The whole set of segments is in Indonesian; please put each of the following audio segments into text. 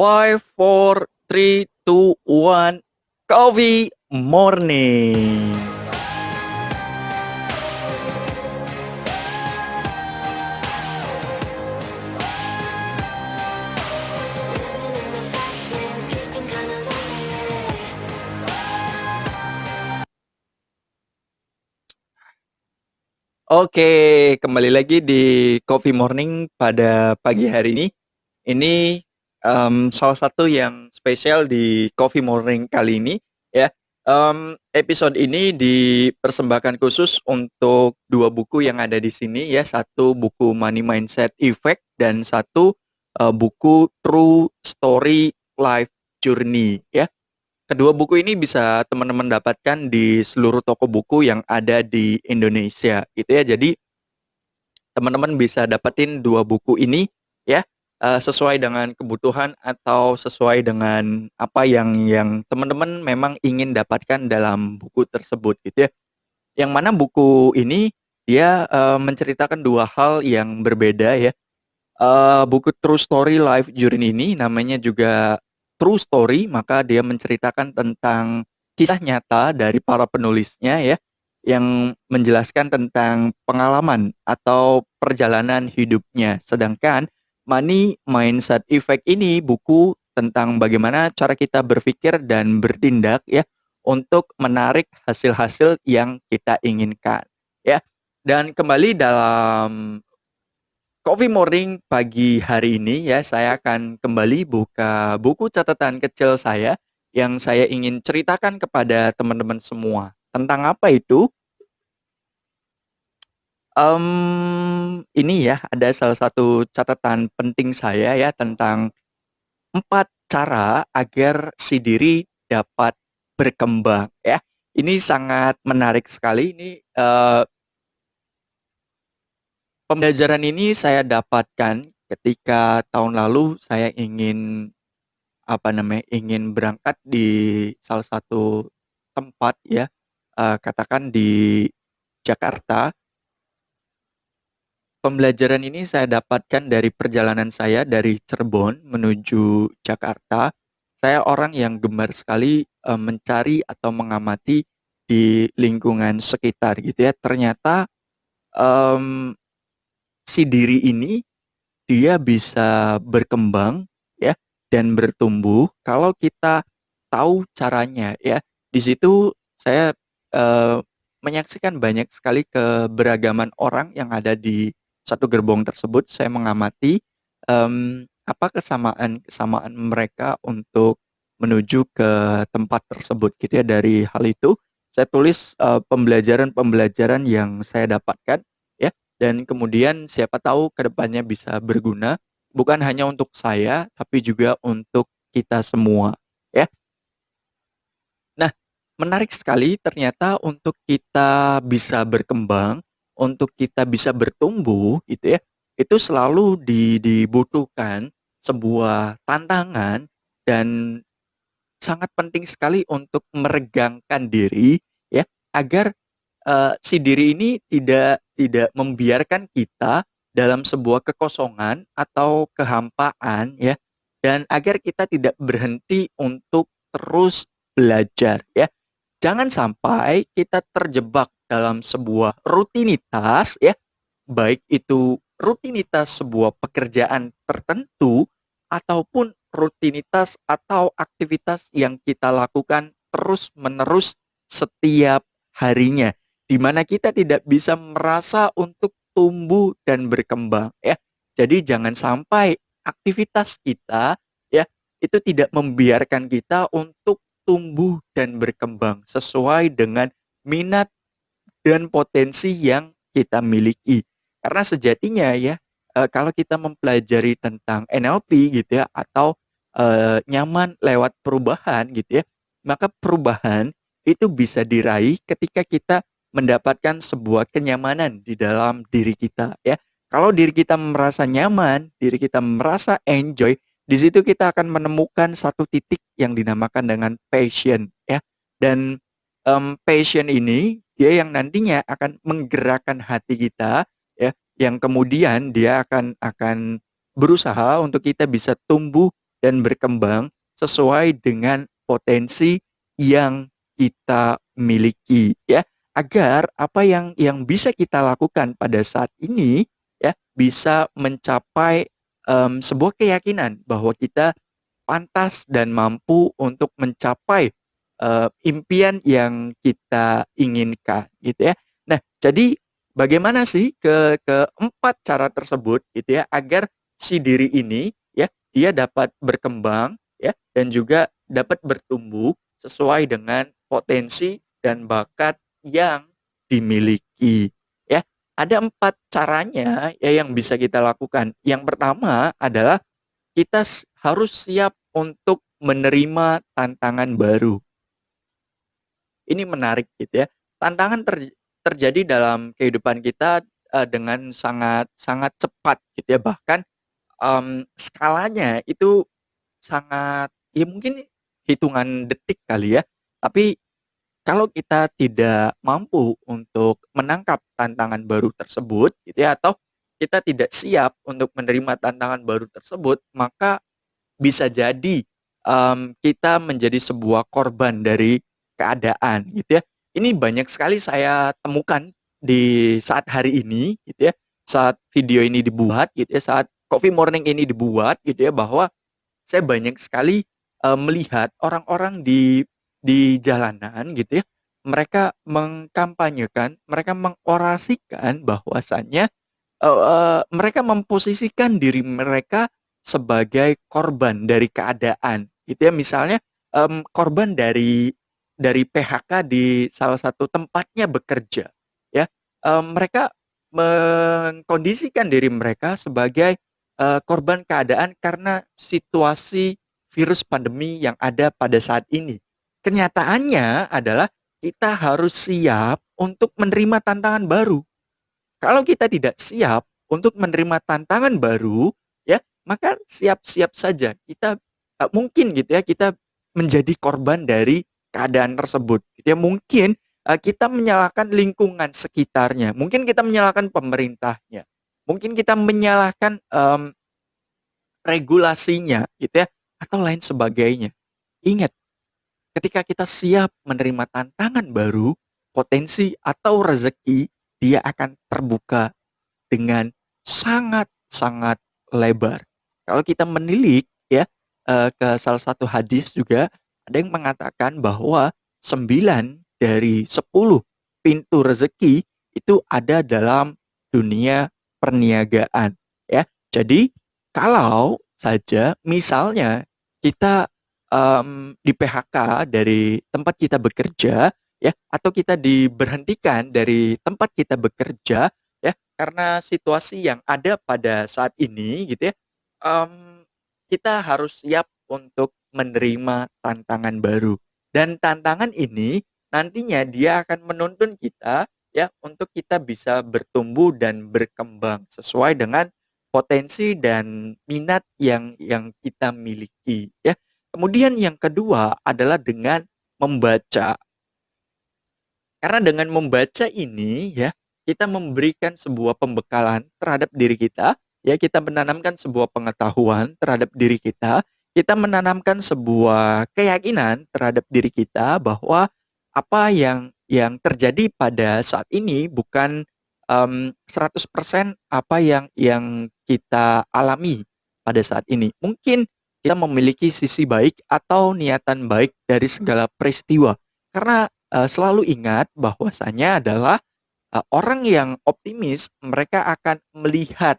Five, four, three, two, one. Coffee morning. Oke, kembali lagi di Coffee Morning pada pagi hari ini. Ini salah satu yang spesial di Coffee Morning kali ini ya. Episode ini dipersembahkan khusus untuk dua buku yang ada di sini ya. Satu buku Money Mindset Effect dan satu buku True Story Life Journey ya. Kedua buku ini bisa teman-teman dapatkan di seluruh toko buku yang ada di Indonesia gitu ya. Jadi teman-teman bisa dapetin dua buku ini ya, sesuai dengan kebutuhan atau sesuai dengan apa yang teman-teman memang ingin dapatkan dalam buku tersebut gitu ya. Yang mana buku ini dia, menceritakan dua hal yang berbeda ya. Buku True Story Life Journey ini namanya juga True Story, maka dia menceritakan tentang kisah nyata dari para penulisnya ya, yang menjelaskan tentang pengalaman atau perjalanan hidupnya. Sedangkan Money Mindset Effect ini buku tentang bagaimana cara kita berpikir dan bertindak ya, untuk menarik hasil-hasil yang kita inginkan ya. Dan kembali dalam Coffee Morning pagi hari ini ya, saya akan kembali buka buku catatan kecil saya yang saya ingin ceritakan kepada teman-teman semua. Tentang apa itu? Ini ya, ada salah satu catatan penting saya ya tentang 4 cara agar si diri dapat berkembang ya. Ini sangat menarik sekali ini, pembelajaran ini saya dapatkan ketika tahun lalu saya ingin ingin berangkat di salah satu tempat ya, katakan di Jakarta. Pembelajaran ini saya dapatkan dari perjalanan saya dari Cirebon menuju Jakarta. Saya orang yang gemar sekali, mencari atau mengamati di lingkungan sekitar gitu ya. Ternyata, mmm, si diri ini dia bisa berkembang ya dan bertumbuh kalau kita tahu caranya ya. Di situ saya, eee, menyaksikan banyak sekali keberagaman orang yang ada di satu gerbong tersebut. Saya mengamati, apa kesamaan-kesamaan mereka untuk menuju ke tempat tersebut gitu ya. Dari hal itu saya tulis, pembelajaran-pembelajaran yang saya dapatkan ya, dan kemudian siapa tahu ke depannya bisa berguna, bukan hanya untuk saya, tapi juga untuk kita semua, ya. Nah, menarik sekali ternyata untuk kita bisa berkembang, untuk kita bisa bertumbuh gitu ya, itu selalu dibutuhkan sebuah tantangan dan sangat penting sekali untuk meregangkan diri ya, agar, si diri ini tidak membiarkan kita dalam sebuah kekosongan atau kehampaan ya, dan agar kita tidak berhenti untuk terus belajar ya. Jangan sampai kita terjebak dalam sebuah rutinitas ya, baik itu rutinitas sebuah pekerjaan tertentu ataupun rutinitas atau aktivitas yang kita lakukan terus-menerus setiap harinya, di mana kita tidak bisa merasa untuk tumbuh dan berkembang ya. Jadi jangan sampai aktivitas kita ya itu tidak membiarkan kita untuk tumbuh dan berkembang sesuai dengan minat dan potensi yang kita miliki. Karena sejatinya ya, kalau kita mempelajari tentang NLP gitu ya atau, nyaman lewat perubahan gitu ya, maka perubahan itu bisa diraih ketika kita mendapatkan sebuah kenyamanan di dalam diri kita ya. Kalau diri kita merasa nyaman, diri kita merasa enjoy, di situ kita akan menemukan satu titik yang dinamakan dengan passion ya. Dan, passion ini dia yang nantinya akan menggerakkan hati kita ya, yang kemudian dia akan berusaha untuk kita bisa tumbuh dan berkembang sesuai dengan potensi yang kita miliki ya, agar apa yang bisa kita lakukan pada saat ini ya bisa mencapai sebuah keyakinan bahwa kita pantas dan mampu untuk mencapai impian yang kita inginkan gitu ya. Nah, jadi bagaimana sih keempat cara tersebut gitu ya agar si diri ini ya dia dapat berkembang ya dan juga dapat bertumbuh sesuai dengan potensi dan bakat yang dimiliki ya. Ada empat caranya ya yang bisa kita lakukan. Yang pertama adalah kita harus siap untuk menerima tantangan baru. Ini menarik gitu ya. Tantangan terjadi dalam kehidupan kita dengan sangat sangat cepat gitu ya. Bahkan skalanya itu sangat ya mungkin hitungan detik kali ya. Tapi kalau kita tidak mampu untuk menangkap tantangan baru tersebut gitu ya atau kita tidak siap untuk menerima tantangan baru tersebut, maka bisa jadi kita menjadi sebuah korban dari keadaan gitu ya. Ini banyak sekali saya temukan di saat hari ini gitu ya, saat video ini dibuat gitu ya, saat Coffee Morning ini dibuat gitu ya, bahwa saya banyak sekali melihat orang-orang di jalanan gitu ya, mereka mengkampanyekan, mereka mengorasikan bahwasannya mereka memposisikan diri mereka sebagai korban dari keadaan, gitu ya. Misalnya, korban dari PHK di salah satu tempatnya bekerja, ya. Mereka mengkondisikan diri mereka sebagai, korban keadaan karena situasi virus pandemi yang ada pada saat ini. Kenyataannya adalah kita harus siap untuk menerima tantangan baru. Kalau kita tidak siap untuk menerima tantangan baru, ya, maka siap-siap saja kita mungkin gitu ya, kita menjadi korban dari keadaan tersebut, gitu ya. Mungkin kita menyalahkan lingkungan sekitarnya, mungkin kita menyalahkan pemerintahnya, mungkin kita menyalahkan regulasinya, gitu ya, atau lain sebagainya. Ingat, ketika kita siap menerima tantangan baru, potensi atau rezeki dia akan terbuka dengan sangat-sangat lebar. Kalau kita menilik ya, ke salah satu hadis juga ada yang mengatakan bahwa 9 dari 10 pintu rezeki itu ada dalam dunia perniagaan ya. Jadi kalau saja misalnya kita, di-PHK dari tempat kita bekerja ya, atau kita diberhentikan dari tempat kita bekerja ya, karena situasi yang ada pada saat ini gitu ya, kita harus siap untuk menerima tantangan baru. Dan tantangan ini nantinya dia akan menuntun kita ya untuk kita bisa bertumbuh dan berkembang sesuai dengan potensi dan minat yang kita miliki ya. Kemudian yang kedua adalah dengan membaca. Karena dengan membaca ini ya, kita memberikan sebuah pembekalan terhadap diri kita, ya kita menanamkan sebuah pengetahuan terhadap diri kita menanamkan sebuah keyakinan terhadap diri kita bahwa apa yang terjadi pada saat ini bukan 100% apa yang kita alami pada saat ini. Mungkin kita memiliki sisi baik atau niatan baik dari segala peristiwa. Karena selalu ingat bahwasanya adalah orang yang optimis mereka akan melihat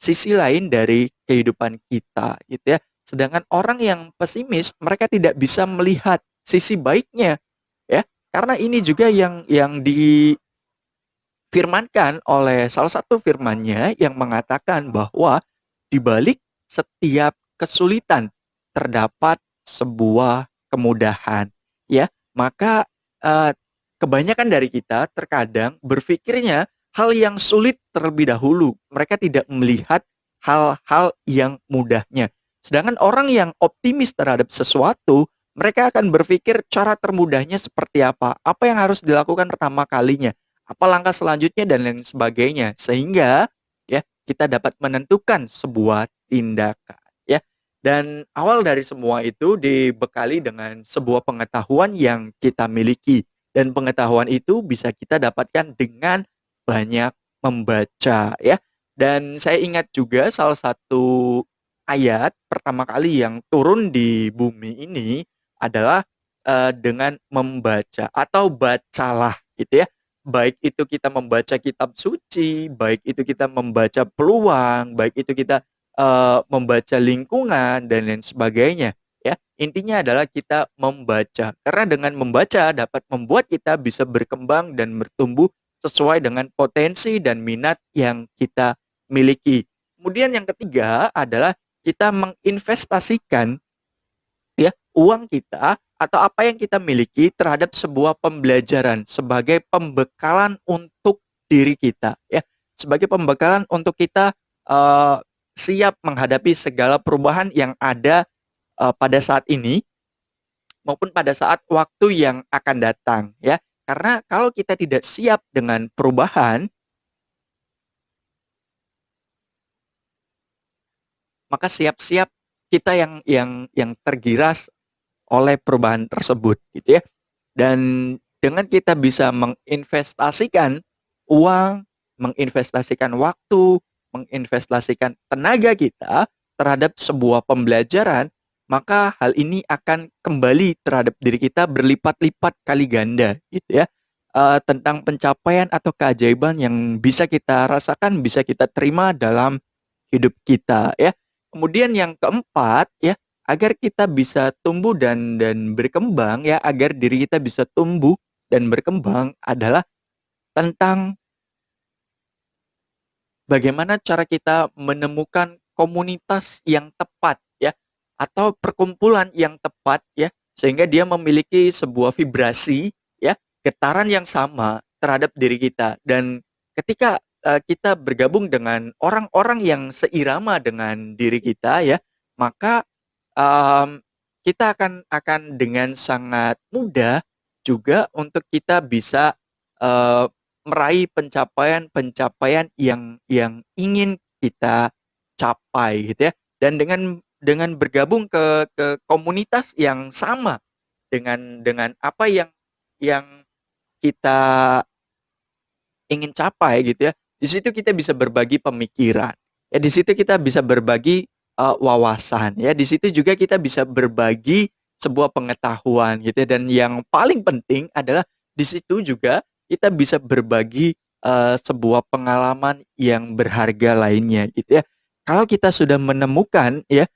sisi lain dari kehidupan kita gitu ya. Sedangkan orang yang pesimis mereka tidak bisa melihat sisi baiknya ya. Karena ini juga yang difirmankan oleh salah satu firmannya yang mengatakan bahwa di balik setiap kesulitan terdapat sebuah kemudahan ya. Maka eee, kebanyakan dari kita terkadang berpikirnya hal yang sulit terlebih dahulu. Mereka tidak melihat hal-hal yang mudahnya. Sedangkan orang yang optimis terhadap sesuatu, mereka akan berpikir cara termudahnya seperti apa, apa yang harus dilakukan pertama kalinya, apa langkah selanjutnya dan lain sebagainya. Sehingga ya kita dapat menentukan sebuah tindakan ya. Dan awal dari semua itu dibekali dengan sebuah pengetahuan yang kita miliki, dan pengetahuan itu bisa kita dapatkan dengan banyak membaca ya. Dan saya ingat juga salah satu ayat pertama kali yang turun di bumi ini adalah, dengan membaca atau bacalah gitu ya. Baik itu kita membaca kitab suci, baik itu kita membaca peluang, baik itu kita membaca lingkungan dan lain sebagainya, ya. Intinya adalah kita membaca, karena dengan membaca dapat membuat kita bisa berkembang dan bertumbuh sesuai dengan potensi dan minat yang kita miliki. Kemudian yang ketiga adalah kita menginvestasikan ya uang kita atau apa yang kita miliki terhadap sebuah pembelajaran sebagai pembekalan untuk diri kita ya, sebagai pembekalan untuk kita eh, siap menghadapi segala perubahan yang ada pada saat ini maupun pada saat waktu yang akan datang ya. Karena kalau kita tidak siap dengan perubahan, maka siap-siap kita yang tergiras oleh perubahan tersebut gitu ya. Dan dengan kita bisa menginvestasikan uang, menginvestasikan waktu, menginvestasikan tenaga kita terhadap sebuah pembelajaran, maka hal ini akan kembali terhadap diri kita berlipat-lipat kali ganda gitu ya. Tentang pencapaian atau keajaiban yang bisa kita rasakan, bisa kita terima dalam hidup kita ya. Kemudian yang keempat ya, agar kita bisa tumbuh dan berkembang ya, agar diri kita bisa tumbuh dan berkembang adalah tentang bagaimana cara kita menemukan komunitas yang tepat ya, atau perkumpulan yang tepat ya, sehingga dia memiliki sebuah vibrasi ya, getaran yang sama terhadap diri kita. Dan ketika kita bergabung dengan orang-orang yang seirama dengan diri kita ya, maka kita akan dengan sangat mudah juga untuk kita bisa eee, meraih pencapaian-pencapaian yang ingin kita capai gitu ya. Dan dengan bergabung ke komunitas yang sama dengan apa yang kita ingin capai gitu ya, di situ kita bisa berbagi pemikiran, ya di situ kita bisa berbagi, wawasan, ya di situ juga kita bisa berbagi sebuah pengetahuan gitu ya, dan yang paling penting adalah di situ juga kita bisa berbagi, sebuah pengalaman yang berharga lainnya gitu ya. Kalau kita sudah menemukan ya,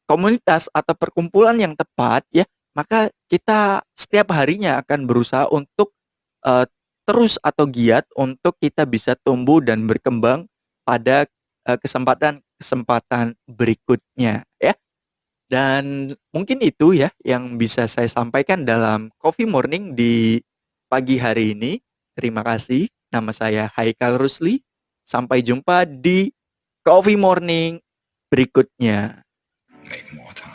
komunitas atau perkumpulan yang tepat ya, maka kita setiap harinya akan berusaha untuk, eee, terus atau giat untuk kita bisa tumbuh dan berkembang pada, kesempatan-kesempatan berikutnya ya. Dan mungkin itu ya yang bisa saya sampaikan dalam Coffee Morning di pagi hari ini. Terima kasih. Nama saya Haikal Rusli. Sampai jumpa di Coffee Morning berikutnya. Make more time.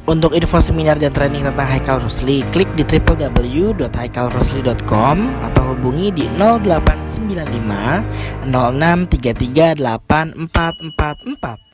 Untuk info seminar dan training tentang Haikal Rusli, klik di www.haikalrusli.com atau hubungi di 0895 0633 8444.